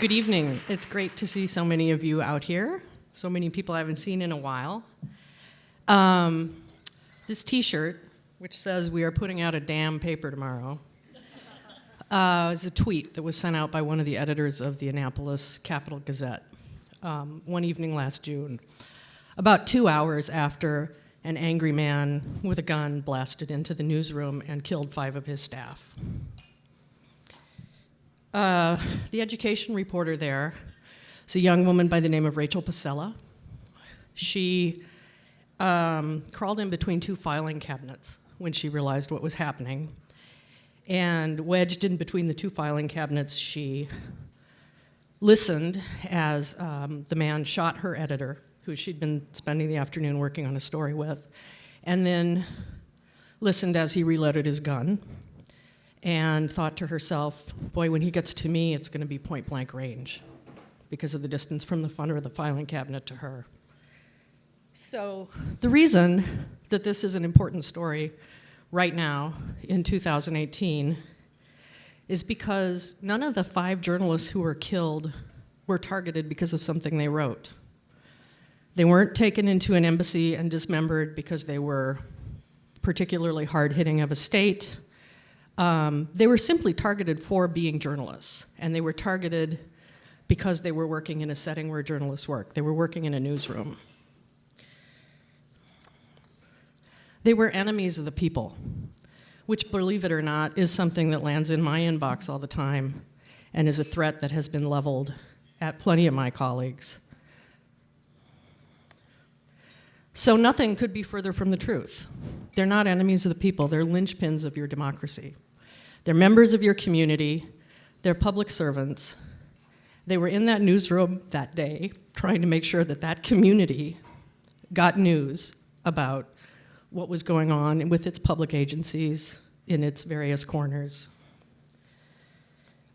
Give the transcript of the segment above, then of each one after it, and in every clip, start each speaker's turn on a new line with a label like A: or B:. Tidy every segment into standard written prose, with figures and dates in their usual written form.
A: Good evening. It's great to see so many of you out here, so many people I haven't seen in a while. This t-shirt, which says we are putting out a damn paper tomorrow, is a tweet that was sent out by one of the editors of the Annapolis Capital Gazette one evening last June, about 2 hours after an angry man with a gun blasted into the newsroom and killed 5 of his staff. The education reporter there is a young woman by the name of Rachel Pasella. She crawled in between 2 filing cabinets when she realized what was happening. And wedged in between the 2 filing cabinets, she listened as the man shot her editor, who she'd been spending the afternoon working on a story with, and then listened as he reloaded his gun, and thought to herself, boy, when he gets to me, it's going to be point-blank range because of the distance from the front of the filing cabinet to her. So the reason that this is an important story right now in 2018 is because none of the 5 journalists who were killed were targeted because of something they wrote. They weren't taken into an embassy and dismembered because they were particularly hard-hitting of a state. They were simply targeted for being journalists, and they were targeted because they were working in a setting where journalists work. They were working in a newsroom. They were enemies of the people, which, believe it or not, is something that lands in my inbox all the time and is a threat that has been leveled at plenty of my colleagues. So nothing could be further from the truth. They're not enemies of the people. They're linchpins of your democracy. They're members of your community. They're public servants. They were in that newsroom that day trying to make sure that that community got news about what was going on with its public agencies in its various corners.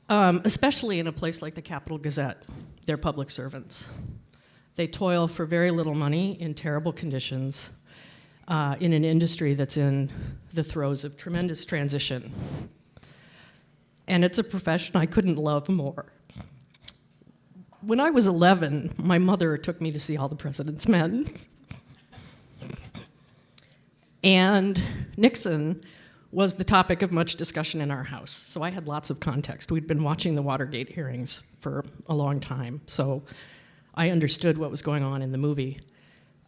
A: Especially in a place like the Capital Gazette, they're public servants. They toil for very little money in terrible conditions in an industry that's in the throes of tremendous transition. And it's a profession I couldn't love more. When I was 11, my mother took me to see All the President's Men. And Nixon was the topic of much discussion in our house. So I had lots of context. We'd been watching the Watergate hearings for a long time. So I understood what was going on in the movie.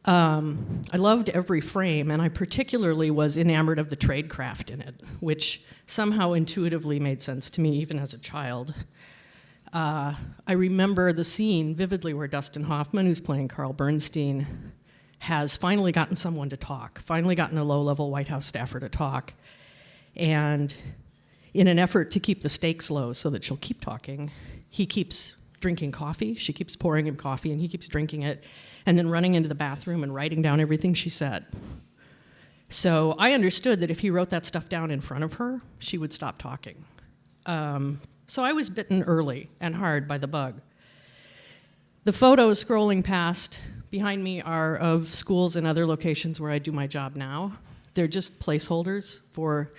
A: I loved every frame, and I particularly was enamored of the tradecraft in it, which somehow intuitively made sense to me even as a child. I remember the scene vividly where Dustin Hoffman, who's playing Carl Bernstein, has finally gotten someone to talk, finally gotten a low-level White House staffer to talk. And in an effort to keep the stakes low so that she'll keep talking, he keeps drinking coffee. She keeps pouring him coffee, and he keeps drinking it, and then running into the bathroom and writing down everything she said. So I understood that if he wrote that stuff down in front of her, she would stop talking. So I was bitten early and hard by the bug. The photos scrolling past behind me are of schools and other locations where I do my job now. They're just placeholders for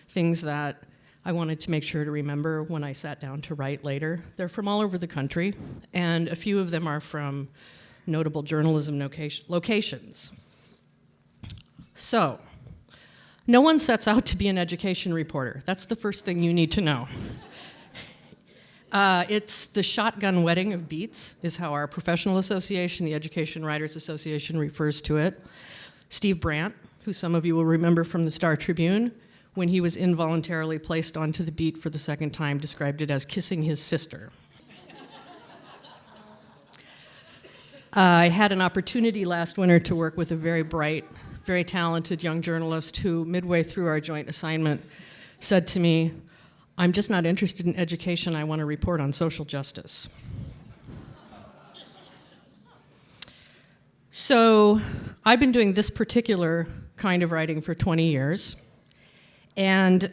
A: things that I wanted to make sure to remember when I sat down to write later. They're from all over the country, and a few of them are from notable journalism locations. So, no one sets out to be an education reporter. That's the first thing you need to know. It's the shotgun wedding of beats, is how our professional association, the Education Writers Association, refers to it. Steve Brandt, who some of you will remember from the Star Tribune, when he was involuntarily placed onto the beat for the second time, described it as kissing his sister. I had an opportunity last winter to work with a very bright, very talented young journalist who, midway through our joint assignment, said to me, "I'm just not interested in education, I want to report on social justice." So I've been doing this particular kind of writing for 20 years. And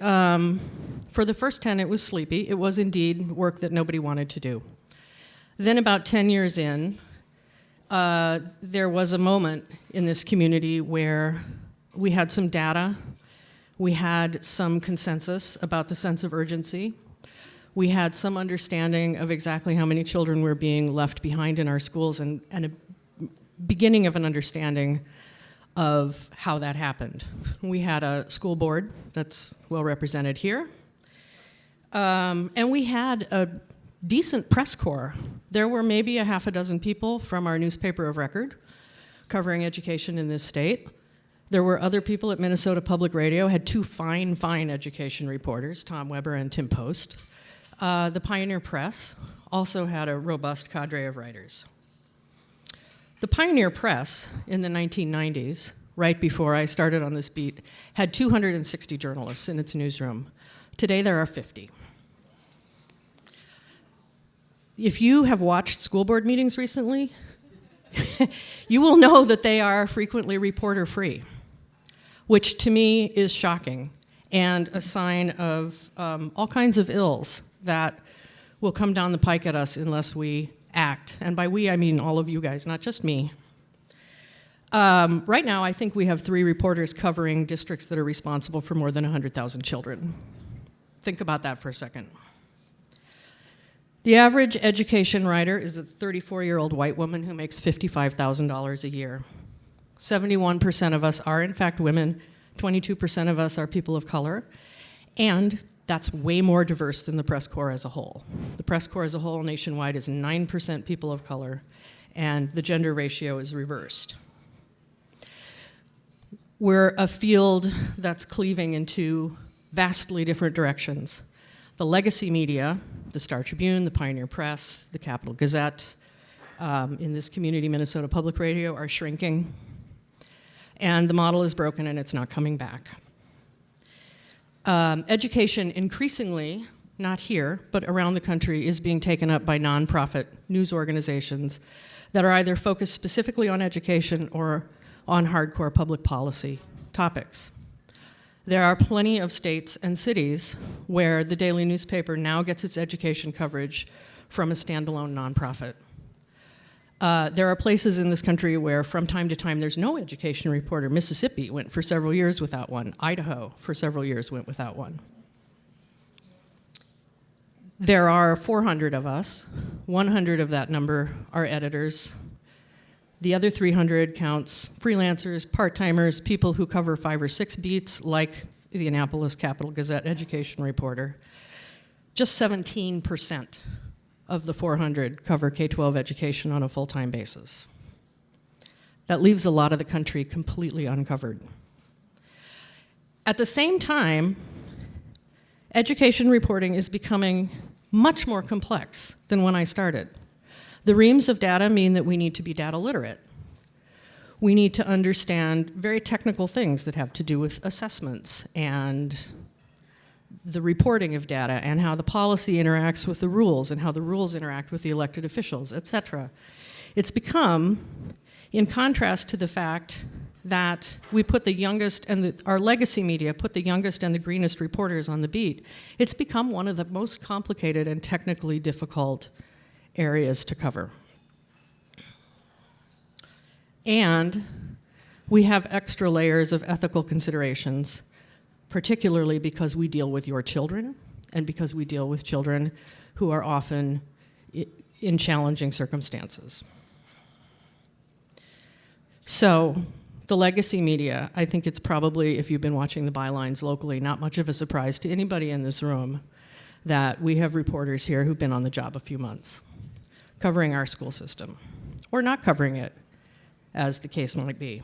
A: for the first 10, it was sleepy. It was indeed work that nobody wanted to do. Then about 10 years in, there was a moment in this community where we had some data, we had some consensus about the sense of urgency, We had some understanding of exactly how many children were being left behind in our schools and a beginning of an understanding of how that happened. We had a school board that's well represented here. And we had a decent press corps. There were maybe a half a dozen people from our newspaper of record covering education in this state. There were other people at Minnesota Public Radio, had two fine education reporters, Tom Weber and Tim Post. The Pioneer Press also had a robust cadre of writers. The Pioneer Press in the 1990s, right before I started on this beat, had 260 journalists in its newsroom. Today there are 50. If you have watched school board meetings recently, you will know that they are frequently reporter-free, which to me is shocking and a sign of all kinds of ills that will come down the pike at us unless we act. And by we, I mean all of you guys, not just me. Right now, I think we have 3 reporters covering districts that are responsible for more than 100,000 children. Think about that for a second. The average education writer is a 34-year-old white woman who makes $55,000 a year. 71% of us are, in fact, women. 22% of us are people of color. And that's way more diverse than the press corps as a whole. The press corps as a whole nationwide is 9% people of color, and the gender ratio is reversed. We're a field that's cleaving into vastly different directions. The legacy media, the Star Tribune, the Pioneer Press, the Capital Gazette, in this community, Minnesota Public Radio, are shrinking. And the model is broken and it's not coming back. Education increasingly, not here, but around the country, is being taken up by nonprofit news organizations that are either focused specifically on education or on hardcore public policy topics. There are plenty of states and cities where the daily newspaper now gets its education coverage from a standalone nonprofit. There are places in this country where from time to time there's no education reporter. Mississippi went for several years without one. Idaho for several years went without one. There are 400 of us. 100 of that number are editors. The other 300 counts freelancers, part-timers, people who cover 5 or 6 beats, like the Annapolis Capital Gazette education reporter. Just 17% of the 400 cover K-12 education on a full-time basis. That leaves a lot of the country completely uncovered. At the same time, education reporting is becoming much more complex than when I started. The reams of data mean that we need to be data literate. We need to understand very technical things that have to do with assessments and the reporting of data and how the policy interacts with the rules and how the rules interact with the elected officials, etc. It's become, in contrast to the fact that we put the youngest and our legacy media put the youngest and the greenest reporters on the beat, it's become one of the most complicated and technically difficult areas to cover. And we have extra layers of ethical considerations, particularly because we deal with your children and because we deal with children who are often in challenging circumstances. So the legacy media, I think it's probably, if you've been watching the bylines locally, not much of a surprise to anybody in this room that we have reporters here who've been on the job a few months, covering our school system, or not covering it, as the case might be.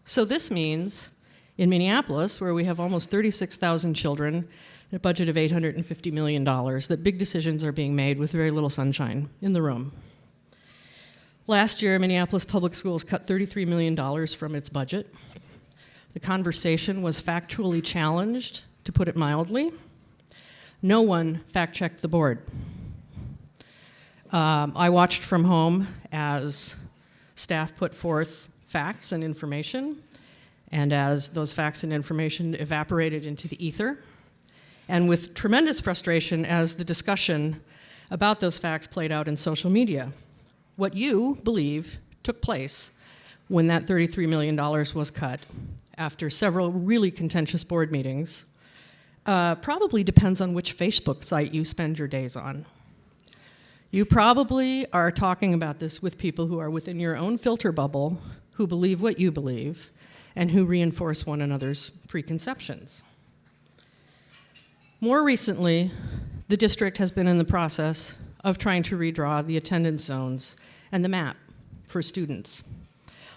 A: So this means, in Minneapolis, where we have almost 36,000 children, and a budget of $850 million, that big decisions are being made with very little sunshine in the room. Last year, Minneapolis Public Schools cut $33 million from its budget. The conversation was factually challenged, to put it mildly. No one fact-checked the board. I watched from home as staff put forth facts and information, and as those facts and information evaporated into the ether, and with tremendous frustration as the discussion about those facts played out in social media. What you believe took place when that $33 million was cut after several really contentious board meetings probably depends on which Facebook site you spend your days on. You probably are talking about this with people who are within your own filter bubble, who believe what you believe, and who reinforce one another's preconceptions. More recently, the district has been in the process of trying to redraw the attendance zones and the map for students.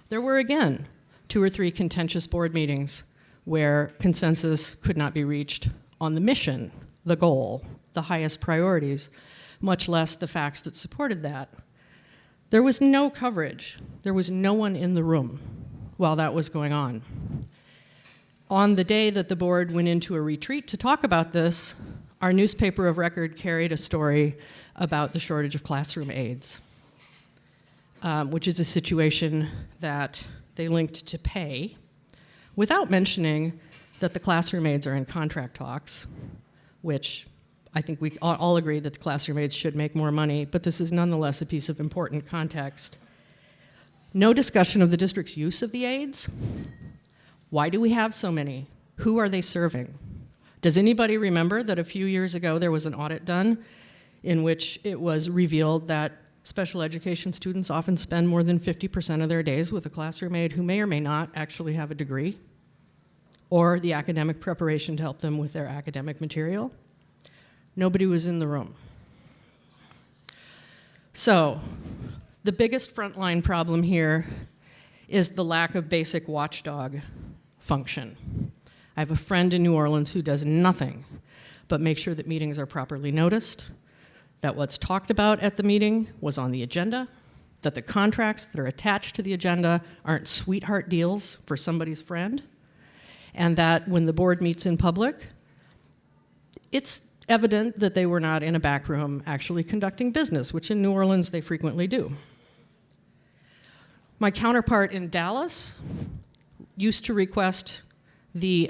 A: There were, again, 2 or 3 contentious board meetings where consensus could not be reached on the mission, the goal, the highest priorities, much less the facts that supported that. There was no coverage. There was no one in the room while that was going on. On the day that the board went into a retreat to talk about this, our newspaper of record carried a story about the shortage of classroom aides, which is a situation that they linked to pay, without mentioning that the classroom aides are in contract talks, which I think we all agree that the classroom aides should make more money, but this is nonetheless a piece of important context. No discussion of the district's use of the aides. Why do we have so many? Who are they serving? Does anybody remember that a few years ago there was an audit done in which it was revealed that special education students often spend more than 50% of their days with a classroom aide who may or may not actually have a degree or the academic preparation to help them with their academic material? Nobody was in the room. So, the biggest frontline problem here is the lack of basic watchdog function. I have a friend in New Orleans who does nothing but make sure that meetings are properly noticed, that what's talked about at the meeting was on the agenda, that the contracts that are attached to the agenda aren't sweetheart deals for somebody's friend, and that when the board meets in public, it's evident that they were not in a back room actually conducting business, which in New Orleans they frequently do. My counterpart in Dallas used to request the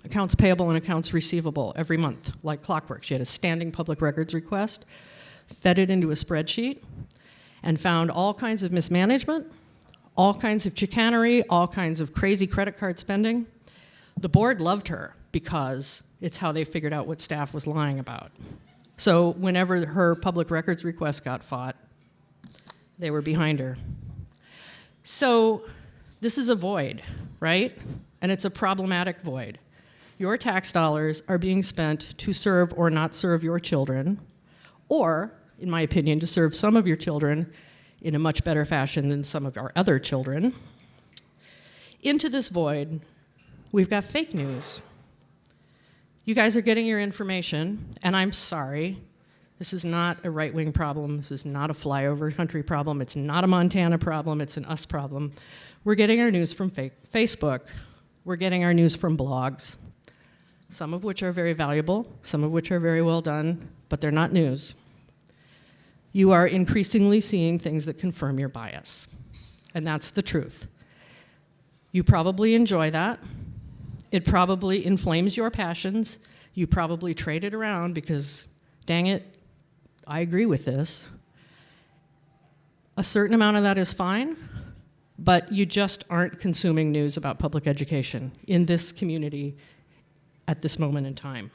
A: accounts payable and accounts receivable every month, like clockwork. She had a standing public records request, fed it into a spreadsheet, and found all kinds of mismanagement, all kinds of chicanery, all kinds of crazy credit card spending. The board loved her because it's how they figured out what staff was lying about. So whenever her public records request got fought, they were behind her. So this is a void, right? And it's a problematic void. Your tax dollars are being spent to serve or not serve your children, or, in my opinion, to serve some of your children in a much better fashion than some of our other children. Into this void, we've got fake news. You guys are getting your information, and I'm sorry, this is not a right-wing problem, this is not a flyover country problem, it's not a Montana problem, it's an us problem. We're getting our news from Facebook. We're getting our news from blogs, some of which are very valuable, some of which are very well done, but they're not news. You are increasingly seeing things that confirm your bias, and that's the truth. You probably enjoy that. It probably inflames your passions. You probably trade it around because, dang it, I agree with this. A certain amount of that is fine, but you just aren't consuming news about public education in this community at this moment in time.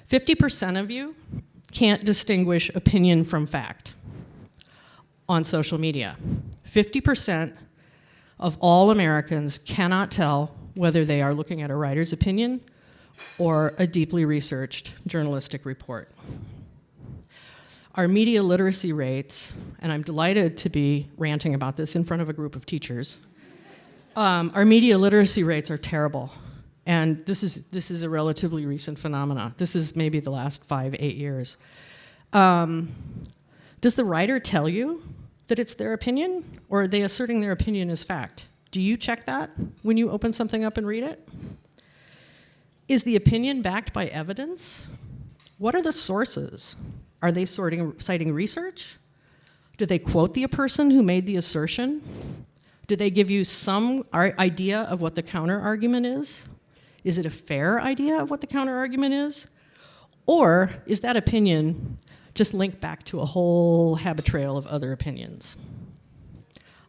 A: 50% of you can't distinguish opinion from fact on social media. 50% of all Americans cannot tell whether they are looking at a writer's opinion or a deeply researched journalistic report. Our media literacy rates, and I'm delighted to be ranting about this in front of a group of teachers, our media literacy rates are terrible. And this is a relatively recent phenomenon. This is maybe the last 5-8 years. Does the writer tell you that it's their opinion, or are they asserting their opinion as fact? Do you check that when you open something up and read it? Is the opinion backed by evidence? What are the sources? Are they citing research? Do they quote the person who made the assertion? Do they give you some idea of what the counter-argument is? Is it a fair idea of what the counter-argument is? Or is that opinion just linked back to a whole habit trail of other opinions?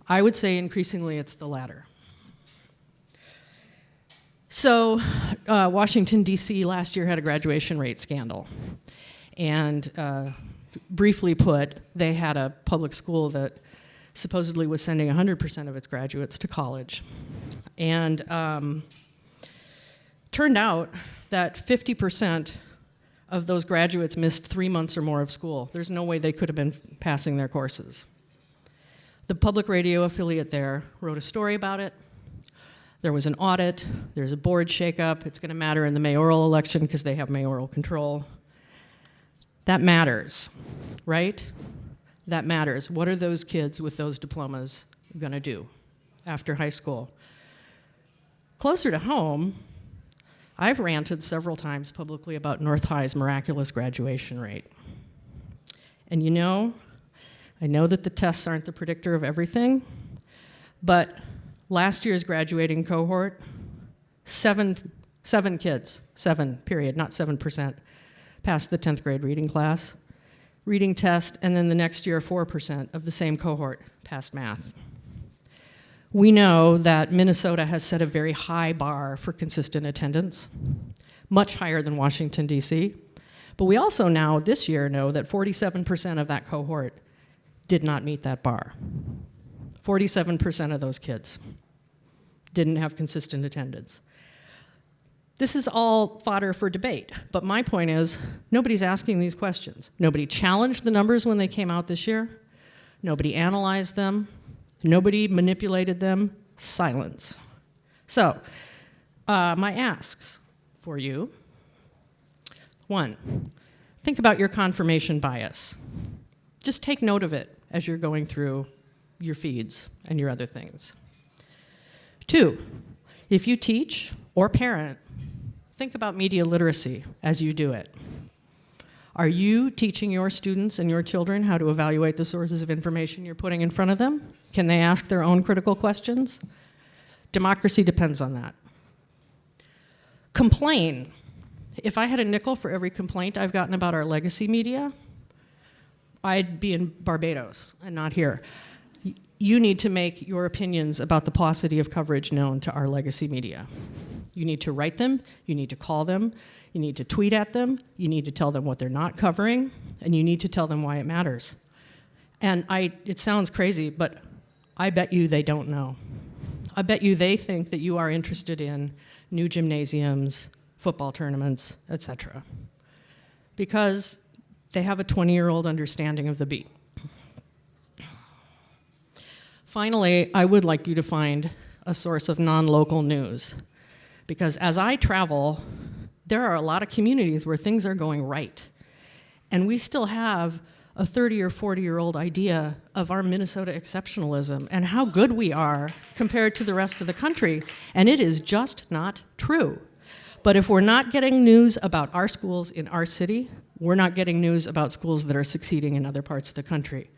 A: I would say increasingly it's the latter. So Washington, D.C. last year had a graduation rate scandal. And briefly put, they had a public school that supposedly was sending 100% of its graduates to college. And turned out that 50% of those graduates missed 3 months or more of school. There's no way they could have been passing their courses. The public radio affiliate there wrote a story about it. There was an audit. There's a board shakeup. It's going to matter in the mayoral election because they have mayoral control. That matters, right? That matters. What are those kids with those diplomas going to do after high school? Closer to home, I've ranted several times publicly about North High's miraculous graduation rate. And you know, I know that the tests aren't the predictor of everything, but last year's graduating cohort, seven kids, 7 period, not 7%, passed the 10th grade reading class, reading test, and then the next year 4% of the same cohort passed math. We know that Minnesota has set a very high bar for consistent attendance, much higher than Washington, D.C. But we also now, this year, know that 47% of that cohort did not meet that bar. 47% of those kids didn't have consistent attendance. This is all fodder for debate, but my point is, nobody's asking these questions. Nobody challenged the numbers when they came out this year. Nobody analyzed them. Nobody manipulated them. Silence. So, my asks for you. 1, think about your confirmation bias. Just take note of it as you're going through your feeds and your other things. 2, if you teach or parent, think about media literacy as you do it. Are you teaching your students and your children how to evaluate the sources of information you're putting in front of them? Can they ask their own critical questions? Democracy depends on that. Complain. If I had a nickel for every complaint I've gotten about our legacy media, I'd be in Barbados and not here. You need to make your opinions about the paucity of coverage known to our legacy media. You need to write them, you need to call them, you need to tweet at them, you need to tell them what they're not covering, and you need to tell them why it matters. And it sounds crazy, but I bet you they don't know. I bet you they think that you are interested in new gymnasiums, football tournaments, etc. Because they have a 20-year-old understanding of the beat. Finally, I would like you to find a source of non-local news. Because as I travel, there are a lot of communities where things are going right. And we still have a 30 or 40-year-old idea of our Minnesota exceptionalism and how good we are compared to the rest of the country. And it is just not true. But if we're not getting news about our schools in our city, we're not getting news about schools that are succeeding in other parts of the country.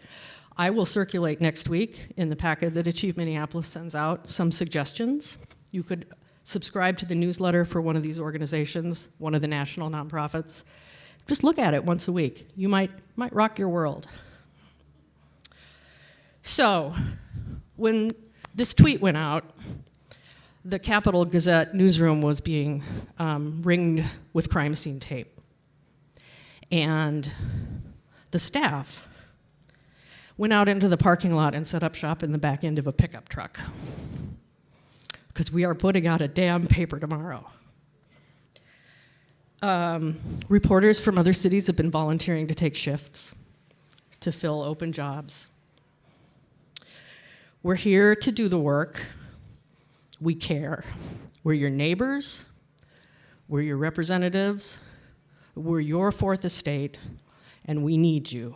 A: I will circulate next week in the packet that AchieveMpls sends out some suggestions. You could subscribe to the newsletter for one of these organizations, one of the national nonprofits. Just look at it once a week. You might rock your world. So, when this tweet went out, the Capital Gazette newsroom was being ringed with crime scene tape. And the staff went out into the parking lot and set up shop in the back end of a pickup truck. Because we are putting out a damn paper tomorrow. Reporters from other cities have been volunteering to take shifts to fill open jobs. We're here to do the work. We care. We're your neighbors. We're your representatives. We're your fourth estate, and we need you.